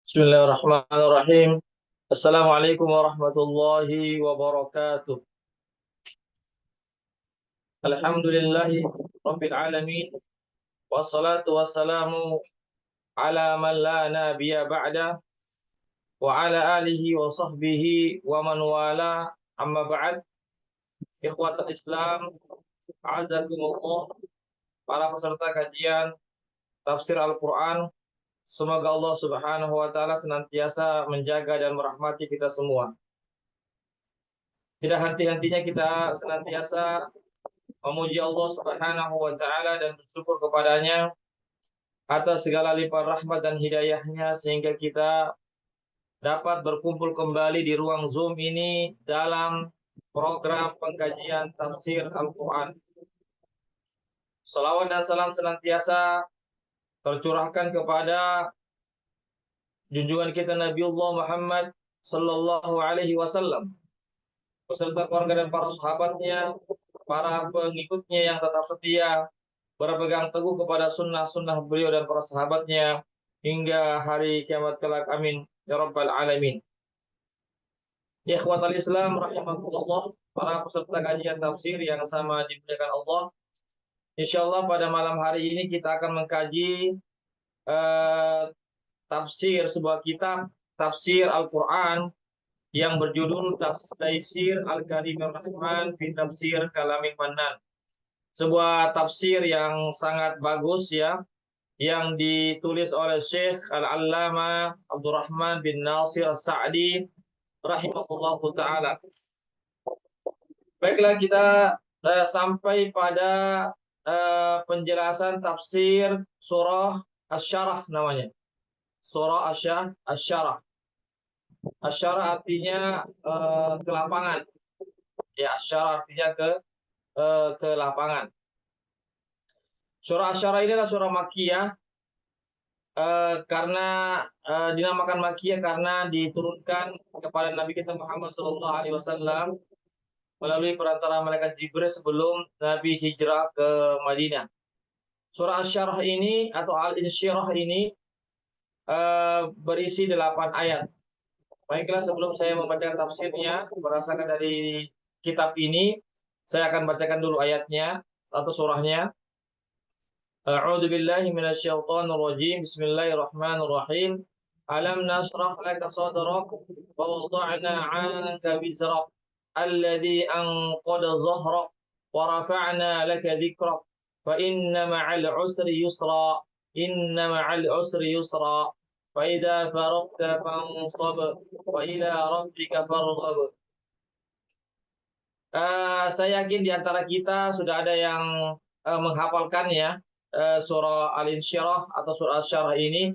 Bismillahirrahmanirrahim. Assalamualaikum warahmatullahi wabarakatuh. Alhamdulillahi Rabbil alamin. Wassalatu wassalamu ala man la nabiyya ba'da wa ala alihi wa sahbihi wa man wala amma ba'd. Ikhwatul Islam, a'azakumullah, para peserta kajian tafsir Al-Quran. Semoga Allah Subhanahu wa Ta'ala senantiasa menjaga dan merahmati kita semua. Tidak henti-hentinya kita senantiasa memuji Allah Subhanahu wa Ta'ala dan bersyukur kepadanya atas segala limpah rahmat dan hidayahnya sehingga kita dapat berkumpul kembali di ruang Zoom ini dalam program pengkajian tafsir Al-Quran. Salawat dan salam senantiasa tercurahkan kepada junjungan kita Nabiullah Muhammad sallallahu alaihi wasallam beserta keluarga dan para sahabatnya, para pengikutnya yang tetap setia berpegang teguh kepada sunnah-sunnah beliau dan para sahabatnya hingga hari kiamat kelak. Amin ya rabbal alamin. Ya ikhwatal Islam rahimakumullah, para peserta kajian tafsir yang sama dimuliakan Allah. Insyaallah pada malam hari ini kita akan mengkaji tafsir sebuah kitab tafsir Al-Quran yang berjudul Tafsir Al-Karimur Rahman fi Tafsir Kalamil Mannan. Sebuah tafsir yang sangat bagus ya, yang ditulis oleh Syekh Al-Allama Abdurrahman bin Nasir As-Sa'di rahimahullahu taala. Baiklah, kita sampai pada penjelasan tafsir surah Asy-Syarah namanya. Surah Asy-Syarah. Asy-Syarah artinya ke lapangan. Ya, Asy-Syarah artinya ke lapangan. Surah Asy-Syarah ini adalah surah Makkiyah karena dinamakan Makkiyah karena diturunkan kepada Nabi kita Muhammad SAW melalui perantara malaikat Jibril sebelum Nabi hijrah ke Madinah. Surah Asy-Syarah ini atau Al-Insyirah ini berisi 8 ayat. Baiklah, sebelum saya membacakan tafsirnya berdasarkan dari kitab ini, saya akan bacakan dulu ayatnya atau surahnya. A'udzu billahi minasyaitonir rajim. Bismillahirrahmanirrahim. Alam nashrah laka sadrak wa wada'na 'anka wizrak alladhi anqadha dhahrak wa rafa'na laka dhikrak fa inna ma'al 'usri yusra ma'al 'usri yusra fa idza faragta fansab wa ila rabbika farghab. Saya yakin di antara kita sudah ada yang menghafalkan ya surah Al-Insyirah atau surah Asy-Syarah ini,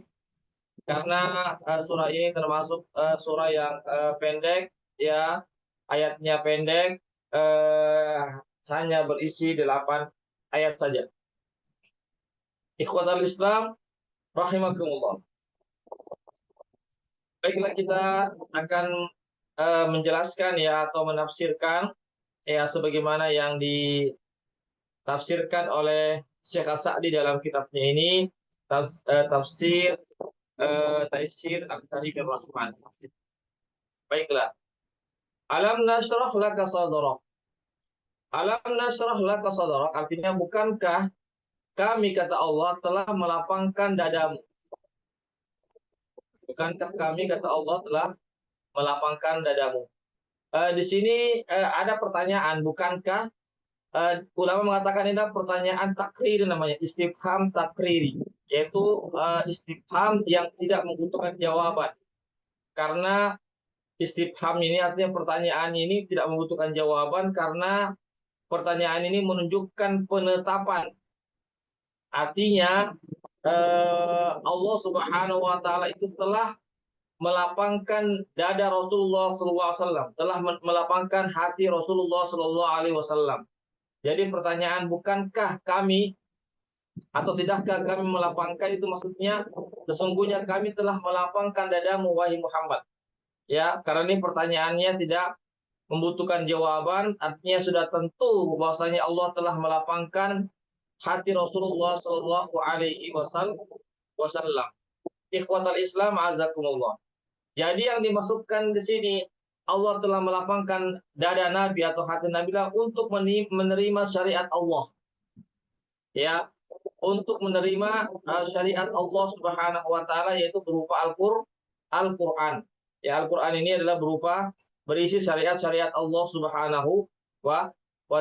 karena surah ini termasuk surah yang pendek ya, ayatnya pendek, hanya berisi 8 ayat saja. Ikhwatal Islam rahimakumullah. Baiklah, kita akan menjelaskan ya atau menafsirkan ya sebagaimana yang ditafsirkan oleh Syekh As-Sa'di dalam kitabnya ini, tafsir Taisir Al-Karimur Rahman. Baiklah. Alam nashrah laka sadrak. Alam nashrah laka sadrak artinya bukankah kami, kata Allah, telah melapangkan dadamu. Bukankah kami, kata Allah, telah melapangkan dadamu. Di sini ada pertanyaan, bukankah? Ulama mengatakan ini adalah pertanyaan takriri, namanya istifham takriri, yaitu istifham yang tidak membutuhkan jawaban. Karena istifham ini artinya pertanyaan ini tidak membutuhkan jawaban karena pertanyaan ini menunjukkan penetapan. Artinya Allah Subhanahu wa taala itu telah melapangkan dada Rasulullah SAW, telah melapangkan hati Rasulullah SAW. Jadi pertanyaan bukankah kami atau tidakkah kami melapangkan, itu maksudnya sesungguhnya kami telah melapangkan dadamu wahai Muhammad. Ya, karena ini pertanyaannya tidak membutuhkan jawaban, artinya sudah tentu bahwasanya Allah telah melapangkan hati Rasulullah SAW. Ikhwatal Islam azakumullah. Jadi yang dimaksudkan di sini Allah telah melapangkan dada Nabi atau hati Nabi lah untuk menerima syariat Allah. Ya, untuk menerima syariat Allah Subhanahu wa taala yaitu berupa Al-Qur'an. Ya, Al-Qur'an ini adalah berupa berisi syariat-syariat Allah Subhanahu wa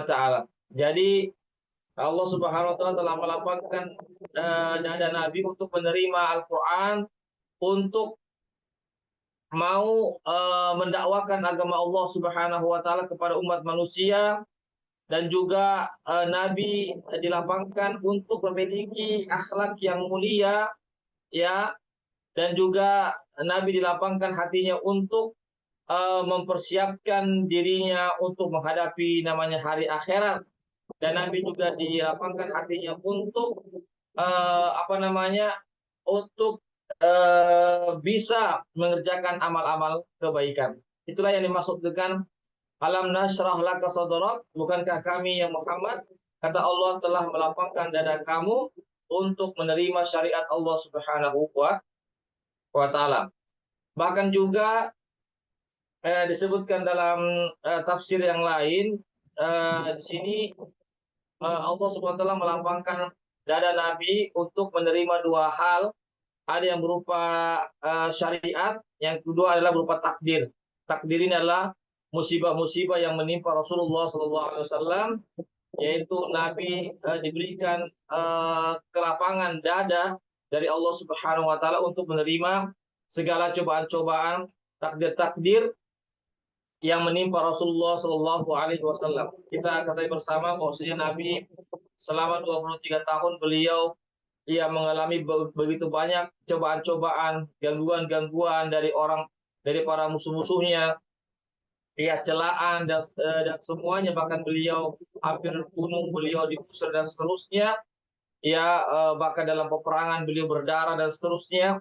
taala. Jadi Allah Subhanahu wa taala telah melapangkan dada Nabi untuk menerima Al-Qur'an, untuk mau mendakwakan agama Allah Subhanahu wa taala kepada umat manusia, dan juga Nabi dilapangkan untuk memiliki akhlak yang mulia, ya, dan juga Nabi dilapangkan hatinya untuk mempersiapkan dirinya untuk menghadapi namanya hari akhirat, dan Nabi juga dilapangkan hatinya untuk untuk bisa mengerjakan amal-amal kebaikan. Itulah yang dimaksud dengan alam nashrah laka sadrak, bukankah kami yang Muhammad, kata Allah, telah melapangkan dada kamu untuk menerima syariat Allah Subhanahu wa taala. Bahkan juga disebutkan dalam tafsir yang lain, di sini Allah Subhanahu wa taala melapangkan dada Nabi untuk menerima dua hal. Ada yang berupa syariat, yang kedua adalah berupa takdir. Takdir ini adalah musibah-musibah yang menimpa Rasulullah SAW, yaitu Nabi diberikan kelapangan dada dari Allah Subhanahu wa taala untuk menerima segala cobaan-cobaan, takdir-takdir yang menimpa Rasulullah SAW. Kita ketahui bersama bahwasanya Nabi selama 23 tahun beliau mengalami begitu banyak cobaan-cobaan, gangguan-gangguan dari para musuh-musuhnya, celaan dan semuanya, bahkan beliau hampir bunuh, beliau diusir dan seterusnya, bahkan dalam peperangan beliau berdarah dan seterusnya.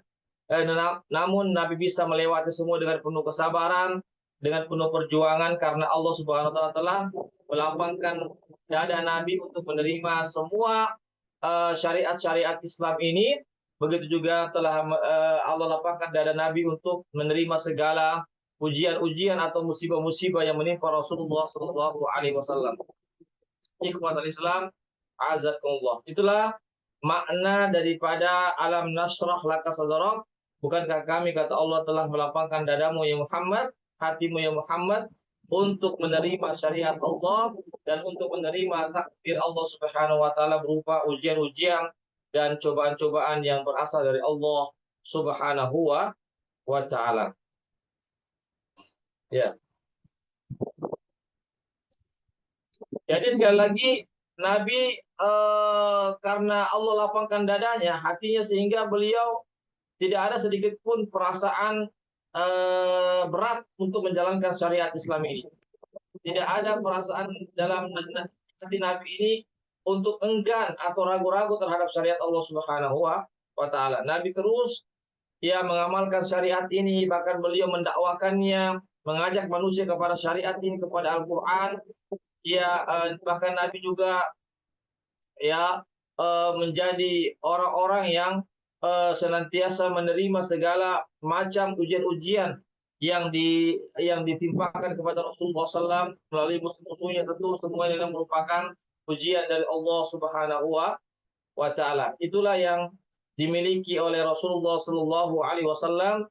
Namun Nabi bisa melewati semua dengan penuh kesabaran, dengan penuh perjuangan, karena Allah Subhanahu wa taala telah melapangkan dada Nabi untuk menerima semua syariat-syariat Islam ini. Begitu juga telah Allah lapangkan dada Nabi untuk menerima segala ujian-ujian atau musibah-musibah yang menimpa Rasulullah SAW. Ikhwatul Islam azakumullah. Itulah makna daripada alam nasrah laka sadrak. Bukankah kami, kata Allah, telah melapangkan dadamu ya Muhammad, hatimu ya Muhammad, untuk menerima syariat Allah dan untuk menerima takdir Allah Subhanahu wa taala berupa ujian-ujian dan cobaan-cobaan yang berasal dari Allah Subhanahu wa taala. Ya. Jadi sekali lagi Nabi karena Allah lapangkan dadanya, hatinya, sehingga beliau tidak ada sedikit pun perasaan berat untuk menjalankan syariat Islam ini. Tidak ada perasaan dalam hati Nabi ini untuk enggan atau ragu-ragu terhadap syariat Allah Subhanahu wa taala. Nabi terus mengamalkan syariat ini, bahkan beliau mendakwakannya, mengajak manusia kepada syariat ini, kepada Al-Qur'an. Bahkan Nabi juga menjadi orang-orang yang senantiasa menerima segala macam ujian-ujian yang ditimpakan kepada Rasulullah SAW melalui musuh-musuhnya. Tentu semua ini merupakan ujian dari Allah Subhanahu wa taala. Itulah yang dimiliki oleh Rasulullah SAW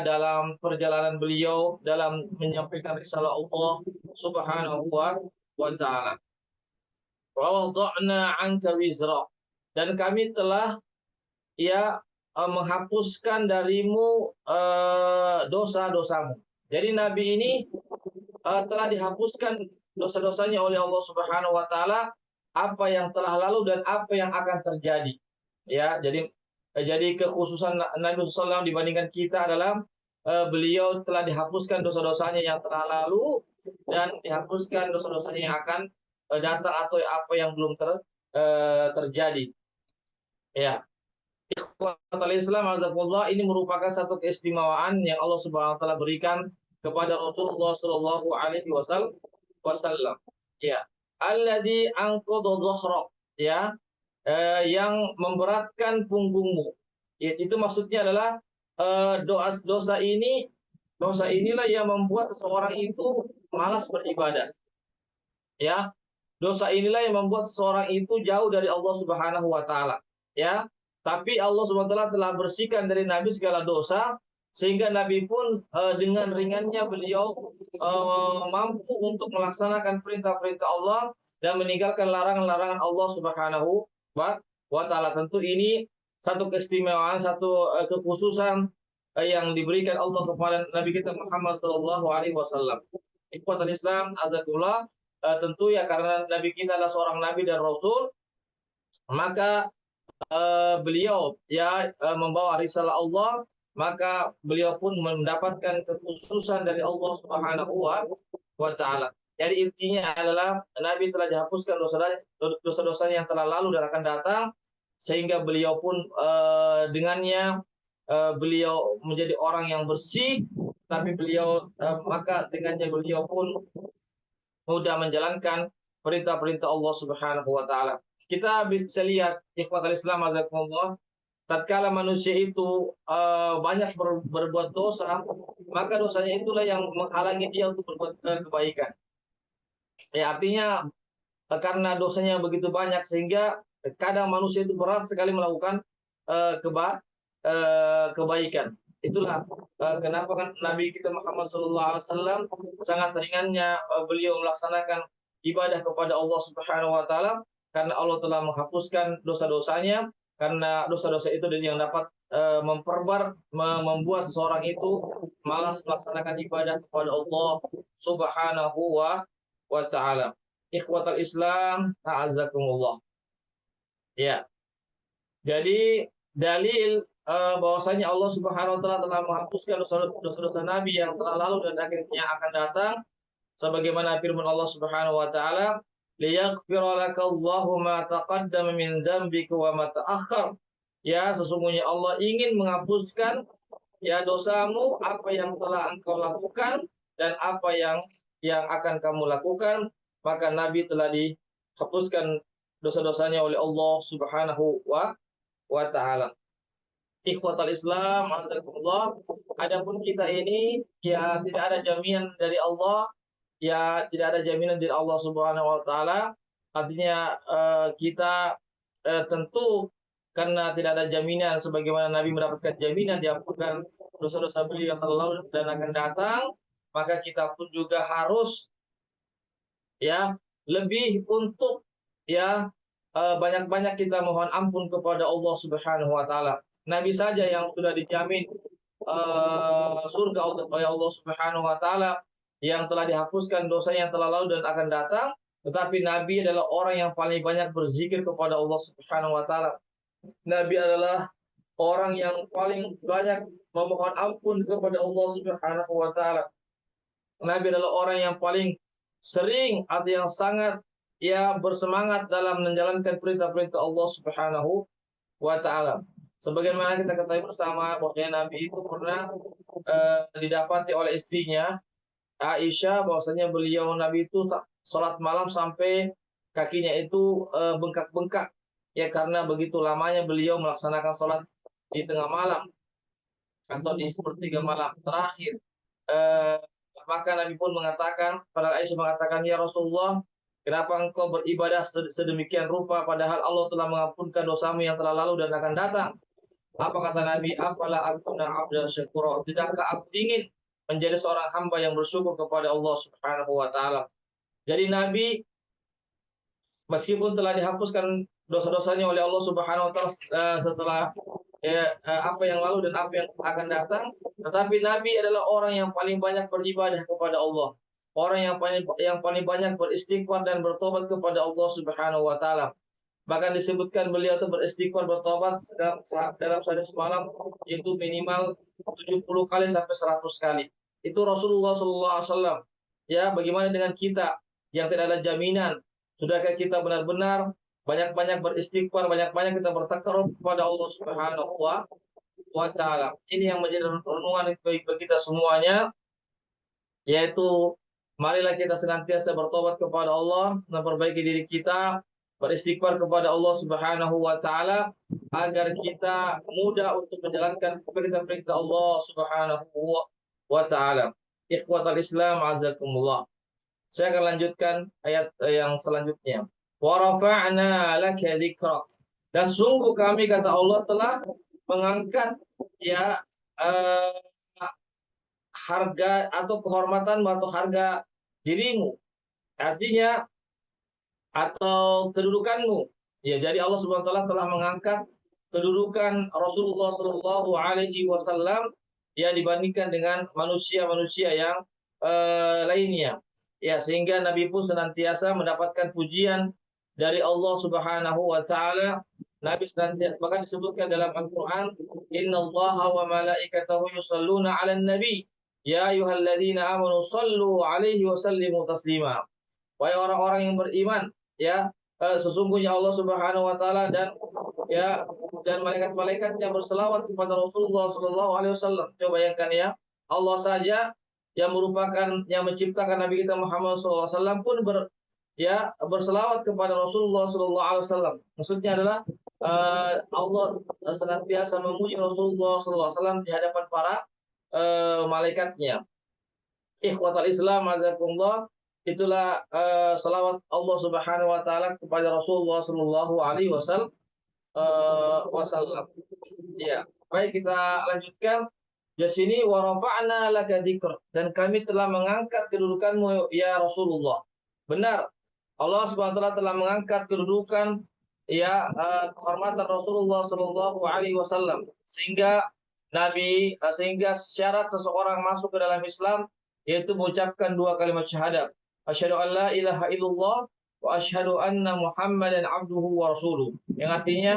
dalam perjalanan beliau dalam menyampaikan risalah Allah Subhanahu wa taala. Wa wada'na 'anka wizra, dan kami telah menghapuskan darimu dosa-dosamu. Jadi Nabi ini telah dihapuskan dosa-dosanya oleh Allah Subhanahu wa taala, apa yang telah lalu dan apa yang akan terjadi. Jadi kekhususan Nabi SAW dibandingkan kita adalah beliau telah dihapuskan dosa-dosanya yang telah lalu dan dihapuskan dosa-dosanya yang akan datang atau apa yang belum terjadi. Ya. Ikhwatul Islam azakumullah, ini merupakan satu keistimewaan yang Allah Subhanahu wa taala berikan kepada Rasulullah sallallahu alaihi wasallam. Ya. Alladzi anqadha dhahrak, yang memberatkan punggungmu. Ya, itu maksudnya adalah dosa inilah yang membuat seseorang itu malas beribadah. Ya, dosa inilah yang membuat seseorang itu jauh dari Allah Subhanahu wa taala, ya. Tapi Allah Subhanahu wa taala telah bersihkan dari Nabi segala dosa sehingga Nabi pun dengan ringannya beliau mampu untuk melaksanakan perintah-perintah Allah dan meninggalkan larangan-larangan Allah Subhanahu wa taala. Tentu ini satu keistimewaan, satu kekhususan yang diberikan Allah kepada Nabi kita Muhammad sallallahu alaihi wasallam. Ikhwatul Islam, azakullah. Tentu ya karena Nabi kita adalah seorang Nabi dan Rasul, maka beliau ya membawa risalah Allah, maka beliau pun mendapatkan kekhususan dari Allah Subhanahu wa taala. Jadi intinya adalah Nabi telah dihapuskan dosa-dosanya yang telah lalu dan akan datang, sehingga beliau pun dengannya beliau menjadi orang yang bersih, tapi beliau maka dengannya beliau pun mudah menjalankan perintah-perintah Allah Subhanahu wa taala. Kita bisa lihat ikhwatul Islam azakumullah, tatkala manusia itu banyak berbuat dosa, maka dosanya itulah yang menghalangi dia untuk berbuat kebaikan. Ya, artinya karena dosanya begitu banyak sehingga kadang manusia itu berat sekali melakukan kebaikan. Itulah kenapa kan Nabi kita Muhammad SAW sangat ringannya beliau melaksanakan ibadah kepada Allah Subhanahu wa taala karena Allah telah menghapuskan dosa-dosanya, karena dosa-dosa itu yang dapat membuat seseorang itu malas melaksanakan ibadah kepada Allah Subhanahu wa taala. Ikhwatal Islam, a'azzakumullah. Ya. Jadi dalil bahwasanya Allah Subhanahu wa taala telah menghapuskan dosa-dosa Nabi yang telah lalu dan akhirnya akan datang sebagaimana firman Allah Subhanahu wa taala, liyaghfira lakallahu ma taqaddama min dzambika wa ma ta'akhkhar. Ya, sesungguhnya Allah ingin menghapuskan ya dosamu, apa yang telah engkau lakukan dan apa yang akan kamu lakukan, maka Nabi telah dihapuskan dosa-dosanya oleh Allah Subhanahu wa taala. Ikhwatal Islam, alhamdulillah. Adapun kita ini ya tidak ada jaminan dari Allah, ya tidak ada jaminan dari Allah Subhanahu wa taala. Artinya kita tentu karena tidak ada jaminan sebagaimana Nabi mendapatkan jaminan diampunkan dosa-dosa beliau yang lalu dan akan datang, maka kita pun juga harus ya lebih untuk ya banyak-banyak kita mohon ampun kepada Allah Subhanahu wa taala. Nabi saja yang sudah dijamin surga oleh Allah Subhanahu wa taala, yang telah dihapuskan dosa yang telah lalu dan akan datang, tetapi Nabi adalah orang yang paling banyak berzikir kepada Allah Subhanahu wa taala. Nabi adalah orang yang paling banyak memohon ampun kepada Allah Subhanahu wa taala. Nabi adalah orang yang paling sering atau yang sangat ya bersemangat dalam menjalankan perintah-perintah Allah Subhanahu wa taala. Sebagaimana kita ketahui bersama bahwa Nabi itu pernah didapati oleh istrinya Aisyah bahwasanya beliau Nabi itu sholat malam sampai kakinya itu bengkak-bengkak ya karena begitu lamanya beliau melaksanakan sholat di tengah malam atau di sepertiga malam terakhir. Maka Nabi pun mengatakan, pada Aisyah mengatakan, ya Rasulullah, kenapa engkau beribadah sedemikian rupa padahal Allah telah mengampunkan dosamu yang telah lalu dan akan datang? Apa kata Nabi? Afala akuna abdan syakura. Tidakkah aku ingin menjadi seorang hamba yang bersyukur kepada Allah Subhanahu wa taala. Jadi Nabi meskipun telah dihapuskan dosa-dosanya oleh Allah Subhanahu wa taala setelah apa yang lalu dan apa yang akan datang, tetapi Nabi adalah orang yang paling banyak beribadah kepada Allah. Orang yang paling banyak beristighfar dan bertobat kepada Allah Subhanahu wa taala. Bahkan disebutkan beliau itu beristighfar bertobat dalam sehari semalam itu minimal 70 kali sampai 100 kali. Itu Rasulullah SAW. Ya, bagaimana dengan kita yang tidak ada jaminan? Sudahkah kita benar-benar banyak-banyak beristighfar, banyak-banyak kita bertakarub kepada Allah Subhanahu wa taala. Ini yang menjadi renungan bagi kita semuanya, yaitu marilah kita senantiasa bertobat kepada Allah, memperbaiki diri kita, beristighfar kepada Allah Subhanahu wa taala agar kita mudah untuk menjalankan perintah-perintah Allah Subhanahu wa taala. Ikhwatal Islam azakumullah. Saya akan lanjutkan ayat yang selanjutnya. Wa rafa'na laka dzikrak. Dan sungguh kami, kata Allah, telah mengangkat ya eh, harga atau kehormatan atau harga dirimu. Artinya atau kedudukanmu. Ya, jadi Allah Subhanahu wa taala telah mengangkat kedudukan Rasulullah Shallallahu alaihi wasallam ya dibandingkan dengan manusia-manusia yang lainnya. Ya, sehingga Nabi pun senantiasa mendapatkan pujian dari Allah Subhanahu wa taala. Nabi senantiasa, bahkan disebutkan dalam Al-Qur'an, "Innallaha wa malaikatahu yusholluna 'alan nabi, ya ayyuhalladzina amanu shallu 'alaihi wa sallimu taslima." Wahai orang-orang yang beriman, ya, sesungguhnya Allah Subhanahu wa taala dan ya dan malaikat-malaikatnya berselawat kepada Rasulullah Shallallahu alaihi wasallam. Coba bayangkan ya, Allah saja yang merupakan yang menciptakan Nabi kita Muhammad SAW pun berselawat kepada Rasulullah Shallallahu alaihi wasallam. Maksudnya adalah Allah senantiasa memuji Rasulullah Shallallahu alaihi wasallam di hadapan para malaikatnya. Ikhwatal Islam azakumullah, itulah salawat Allah Subhanahu wa taala kepada Rasulullah Shallallahu alaihi wasallam. Ya, baik, kita lanjutkan. Di sini wa rafa'na laka dzikr, dan kami telah mengangkat kedudukanmu ya Rasulullah. Benar, Allah Subhanahu wa taala telah mengangkat kedudukan ya kehormatan Rasulullah Shallallahu alaihi wasallam, sehingga sehingga syarat seseorang masuk ke dalam Islam yaitu mengucapkan dua kalimat syahadat. Asyhadu an la ilaha illallah wa asyhadu anna Muhammadan abduhu wa rasuluh. Yang artinya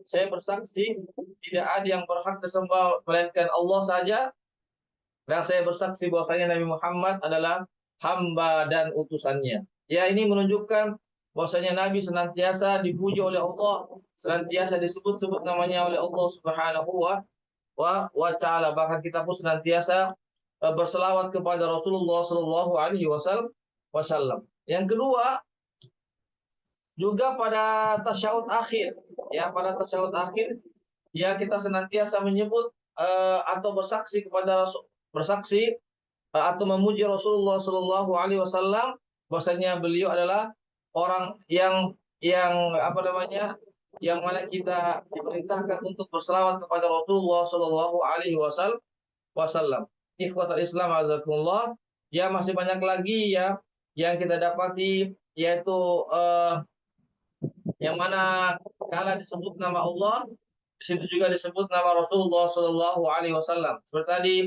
saya bersaksi tidak ada yang berhak disembah melainkan Allah saja, dan saya bersaksi bahwasanya Nabi Muhammad adalah hamba dan utusannya. Ya, ini menunjukkan bahwasanya Nabi senantiasa dipuji oleh Allah, senantiasa disebut-sebut namanya oleh Allah Subhanahu wa taala. Bahkan kita pun senantiasa berselawat kepada Rasulullah Shallallahu alaihi wasallam. Yang kedua, juga pada tasyahud akhir, ya, pada tasyahud akhir ya kita senantiasa menyebut atau bersaksi atau memuji Rasulullah Shallallahu alaihi wasallam, bahwasanya beliau adalah orang yang apa namanya, yang mana kita diperintahkan untuk berselawat kepada Rasulullah Shallallahu alaihi wasallam. Ikhwatal Islam azakumullah, ya masih banyak lagi ya yang kita dapati, yaitu yang mana kala disebut nama Allah, di situ juga disebut nama Rasulullah Shallallahu alaihi wasallam. Seperti tadi,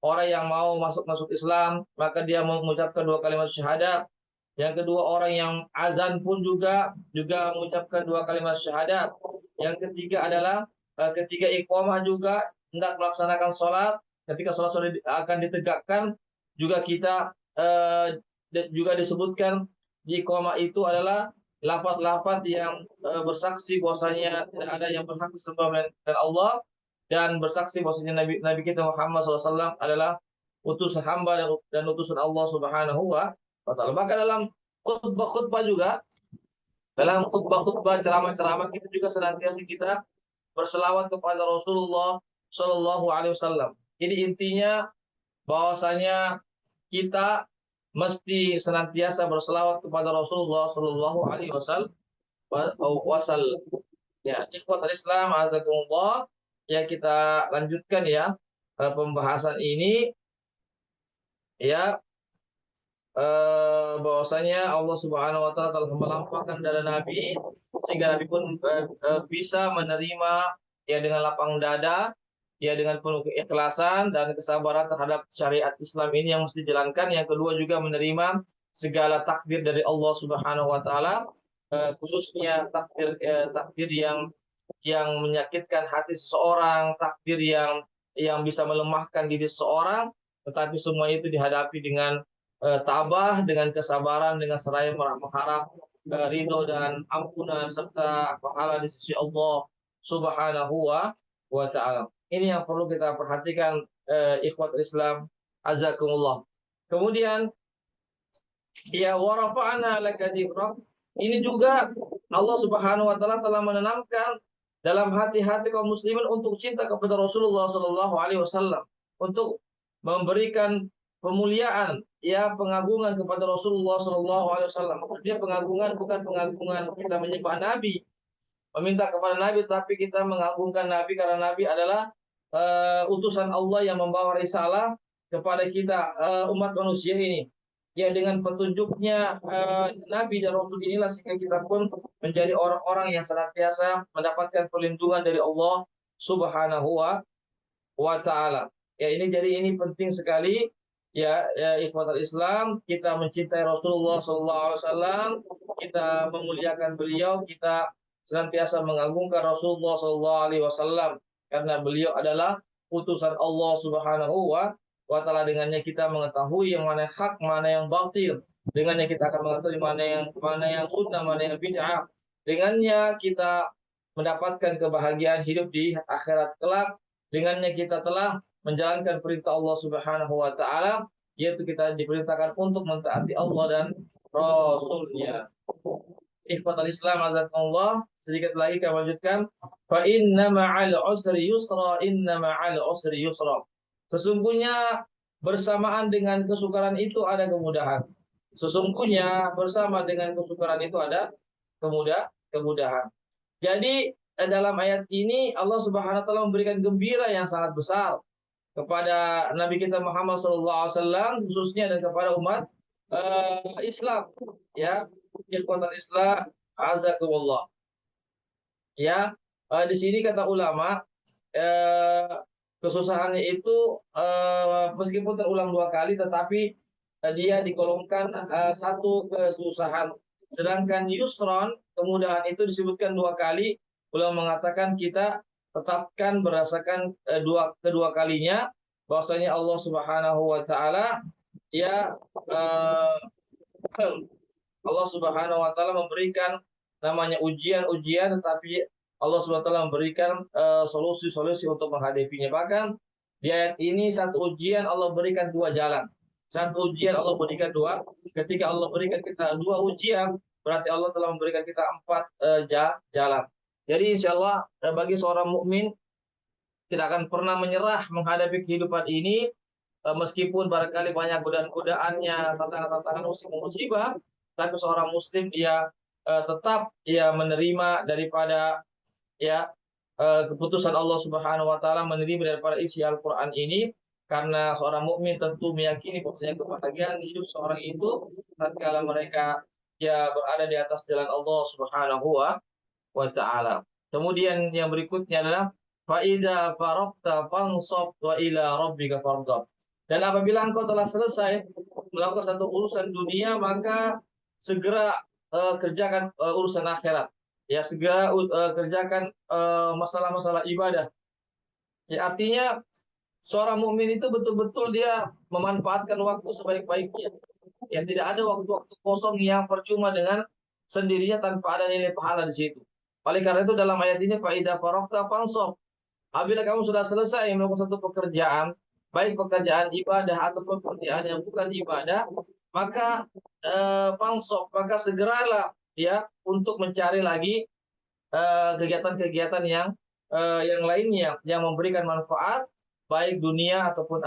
orang yang mau masuk Islam maka dia mengucapkan dua kalimat syahadat. Yang kedua, orang yang azan pun juga mengucapkan dua kalimat syahadat. Yang ketiga adalah ketika iqamah juga hendak melaksanakan sholat, ketika sholat sudah akan ditegakkan juga kita juga disebutkan di iqamah itu adalah lafaz-lafaz yang bersaksi bahwasanya tidak ada yang berhak disembah melainkan Allah, dan bersaksi bahwasanya Nabi kita Muhammad SAW adalah utusan hamba dan utusan Allah Subhanahu wa taala. Maka dalam khutbah-khutbah juga, dalam khutbah-khutbah ceramah-ceramah, kita juga senantiasa kita berselawat kepada Rasulullah Shallallahu alaihi wasallam. Ini intinya bahwasanya kita mesti senantiasa berselawat kepada Rasulullah Shallallahu alaihi wasallam. Ya, ikhwatul Islam azakumullah, ya kita lanjutkan ya pembahasan ini ya, bahwasanya Allah Subhanahu wa taala telah melampaukan dada Nabi sehingga Nabi pun bisa menerima ya dengan lapang dada, ya dengan penuh keikhlasan dan kesabaran terhadap syariat Islam ini yang mesti dijalankan. Yang kedua, juga menerima segala takdir dari Allah Subhanahu wa taala, khususnya takdir yang menyakitkan hati seseorang, takdir yang bisa melemahkan diri seseorang, tetapi semua itu dihadapi dengan tabah, dengan kesabaran, dengan seraya mengharap ridho dan ampunan serta pahala di sisi Allah Subhanahu wa taala. Ini yang perlu kita perhatikan, ikhwat Islam azakumullah. Kemudian ya wa rafa'na laka dzikrak, Ini juga Allah Subhanahu wa taala telah menanamkan dalam hati-hati kaum muslimin untuk cinta kepada Rasulullah Shallallahu alaihi wasallam, untuk memberikan pemuliaan, ya, pengagungan kepada Rasulullah Shallallahu alaihi wasallam. Dia pengagungan bukan pengagungan kita menyembah nabi, meminta kepada nabi, tapi kita mengagungkan nabi karena nabi adalah utusan Allah yang membawa risalah kepada kita, umat manusia ini. Ya, dengan petunjuknya nabi dan rasul inilah sehingga kita pun menjadi orang-orang yang senantiasa mendapatkan perlindungan dari Allah Subhanahu wa taala. Ya, ini penting sekali, ya, ikhwatal Islam, kita mencintai Rasulullah sallallahu alaihi wasallam, kita memuliakan beliau, kita senantiasa mengagungkan Rasulullah sallallahu alaihi wasallam karena beliau adalah utusan Allah Subhanahu wa taala. Dengannya kita mengetahui yang mana hak, mana yang batil. Dengannya kita akan mengetahui mana yang sunnah, mana yang bid'ah. Dengannya kita mendapatkan kebahagiaan hidup di akhirat kelak. Dengannya kita telah menjalankan perintah Allah Subhanahu wa taala, yaitu kita diperintahkan untuk mentaati Allah dan Rasul-Nya. Ikhwatal Islam azakumullah, sedikit lagi kami lanjutkan. Fa inna ma'al usri yusra, inna ma'al usri yusra. Sesungguhnya bersamaan dengan kesukaran itu ada kemudahan. Sesungguhnya bersama dengan kesukaran itu ada kemudahan. Jadi dalam ayat ini Allah Subhanahu wa taala memberikan gembira yang sangat besar kepada Nabi kita Muhammad SAW khususnya dan kepada umat Islam, ya, ikhwatal Islam azakumullah. Ya, di sini kata ulama, kesusahannya itu meskipun terulang 2 kali, tetapi dia digolongkan satu kesusahan. Sedangkan yusron, kemudahan itu disebutkan 2 kali. Ulama mengatakan kita tetapkan berdasarkan kedua kalinya bahwasanya Allah Subhanahu wa taala, ya, Allah Subhanahu wa taala memberikan namanya ujian-ujian, tetapi Allah Subhanahu wa taala memberikan solusi-solusi untuk menghadapinya. Bahkan di ayat ini satu ujian Allah berikan 2 jalan. Satu ujian Allah berikan 2. Ketika Allah berikan kita 2 ujian, berarti Allah telah memberikan kita 4 jalan. Jadi insya Allah bagi seorang mukmin tidak akan pernah menyerah menghadapi kehidupan ini, meskipun barangkali banyak godaan-godaannya, tantangan-tantangan musibah, tapi seorang muslim dia tetap ya menerima daripada, ya, keputusan Allah Subhanahu wa taala, menerima daripada isi Al-Qur'an ini, karena seorang mukmin tentu meyakini bahwasanya kebahagiaan hidup seorang itu tatkala mereka, ya, berada di atas jalan Allah Subhanahu wa taala. Kemudian yang berikutnya adalah fa idza faraqta fansab wa ila rabbika farghab. Dan apabila engkau telah selesai melakukan satu urusan dunia, maka segera kerjakan urusan akhirat. Ya, segera kerjakan masalah-masalah ibadah. Ya, artinya seorang mukmin itu betul-betul dia memanfaatkan waktu sebaik-baiknya. Ya, tidak ada waktu-waktu kosong yang percuma dengan sendirinya tanpa ada nilai pahala di situ. Oleh karena itu dalam ayat ini fa idza faraqta fansab. Apabila kamu sudah selesai melakukan satu pekerjaan, baik pekerjaan ibadah ataupun pekerjaan yang bukan ibadah, maka fansab, maka segeralah, ya, untuk mencari lagi kegiatan-kegiatan yang lainnya yang memberikan manfaat baik dunia ataupun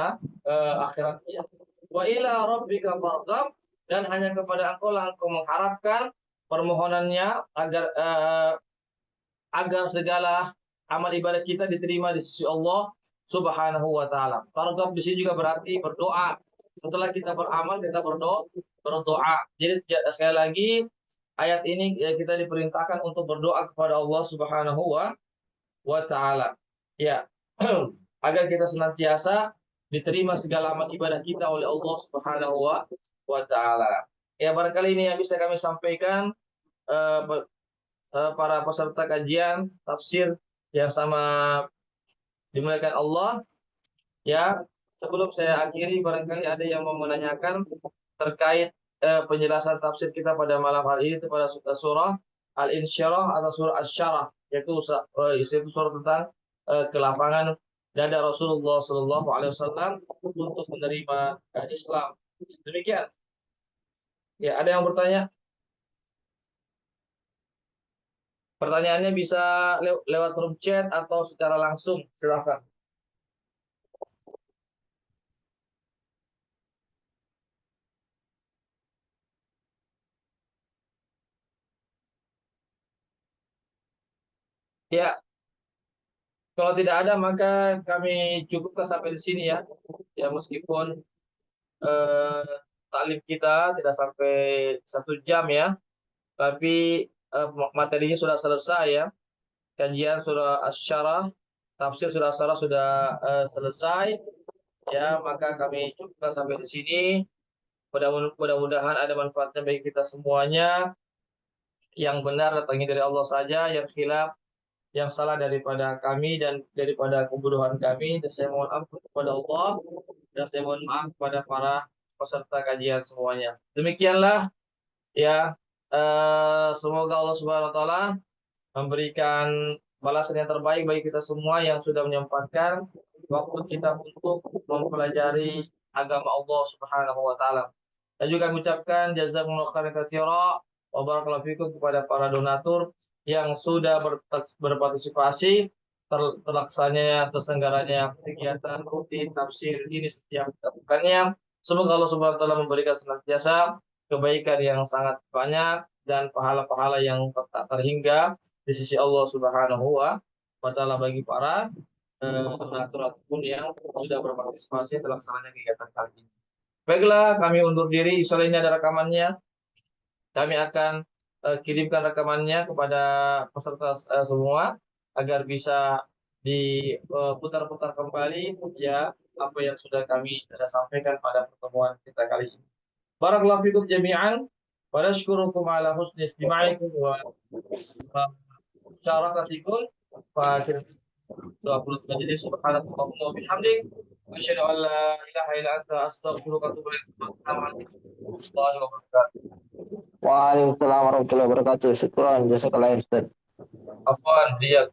akhiratnya. Wa ila rabbika farghab, dan hanya kepada engkau lah engkau mengharapkan permohonannya agar segala amal ibadah kita diterima di sisi Allah Subhanahu wa taala. Farghab di sini juga berarti berdoa. Setelah kita beramal, kita berdoa. Jadi sekali lagi ayat ini kita diperintahkan untuk berdoa kepada Allah Subhanahu wa taala. Ya. Agar kita senantiasa diterima segala amal ibadah kita oleh Allah Subhanahu wa taala. Ya, barangkali ini yang bisa kami sampaikan para peserta kajian tafsir yang sama dimuliakan Allah. Ya, sebelum saya akhiri, barangkali ada yang mau menanyakan terkait penjelasan tafsir kita pada malam hari ini pada surah Al-Insyirah atau surah Asy-Syarah, yaitu surah tentang kelapangan dada Rasulullah Shallallahu Alaihi Wasallam untuk menerima Islam. Demikian. Ya, ada yang bertanya? Pertanyaannya bisa lewat room chat atau secara langsung, silakan. Ya, kalau tidak ada maka kami cukupkan sampai di sini ya. Ya meskipun eh, taklim kita tidak sampai 1 jam ya, tapi materinya sudah selesai ya. Kajian surah Asy-Syarah, tafsir surah Asy-Syarah sudah selesai ya, maka kami cukupkan sampai di sini. Mudah-mudahan ada manfaatnya bagi kita semuanya. Yang benar datangnya dari Allah saja, yang khilaf, yang salah daripada kami dan daripada kebodohan kami. Dan saya mohon ampun kepada Allah dan saya mohon maaf kepada para peserta kajian semuanya. Demikianlah ya. Semoga Allah Subhanahu Wa Taala memberikan balasan yang terbaik bagi kita semua yang sudah menyempatkan waktu kita untuk mempelajari agama Allah Subhanahu wa taala. Dan juga mengucapkan jazakumullahu khairan katsira wa barakallahu fikum kepada para donatur yang sudah berpartisipasi terselenggaranya kegiatan rutin tafsir ini setiap bulannya. Semoga Allah Subhanahu wa taala memberikan senantiasa kebaikan yang sangat banyak dan pahala-pahala yang tak terhingga di sisi Allah Subhanahu wa taala bagi para donatur ataupun yang sudah berpartisipasi terlaksananya kegiatan kali ini. Baiklah, kami undur diri. Soal ini ada rekamannya. Kami akan kirimkan rekamannya kepada peserta semua agar bisa diputar-putar kembali ya apa yang sudah kami sampaikan pada pertemuan kita kali ini. Barakallahu fikum jami'an wa nashkurukum ala husni istima'ikum wa musyarakatikum wa akhirul majlis subhanakallahumma wa bihamdik asyhadu an la ilaha illa anta astaghfiruka wa atubu ilaik. Assalamualaikum warahmatullahi wabarakatuh. Waalaikumsalam warahmatullahi wabarakatuh. Syukran, jazakallah khair, Ustaz. Afwan, dia